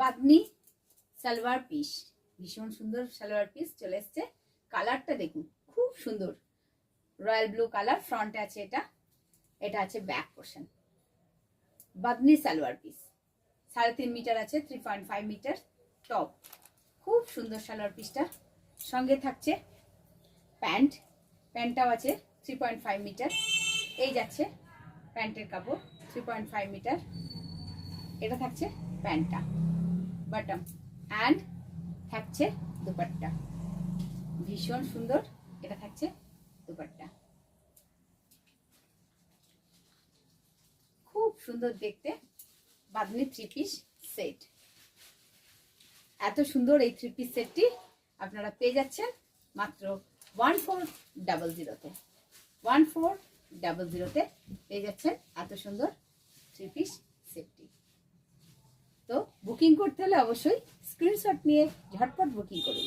Bamni salwar piece, ভীষণ সুন্দর salwar piece চলে এসছে। কালারটা দেখুন খুব সুন্দর, রয়্যাল ব্লু কালার। ফ্রন্টে আছে এটা আছে back portion. Bamni salwar piece, 3.5 metre আছে, 3.5 মিটার টপ। খুব সুন্দর সালোয়ার পিসটা। সঙ্গে থাকছে প্যান্টটাও আছে 3.5 মিটার। এই যাচ্ছে প্যান্টের কাপড় 3.5 মিটার। এটা থাকছে প্যান্টটা, বটম, অ্যান্ড থাকছে দুপাট্টা, ভীষণ সুন্দর। এটা থাকছে দুপাট্টা, খুব সুন্দর দেখতে। Bamni 3 piece set. এত সুন্দর এই 3 পিস সেটটি আপনারা পেয়ে যাচ্ছেন মাত্র 1400-তে। 1400-তে পেয়ে যাচ্ছেন এত সুন্দর 3 পিস সেটটি। তো বুকিং করতে হলে অবশ্যই স্ক্রিনশট নিয়ে ঝটপট বুকিং করুন।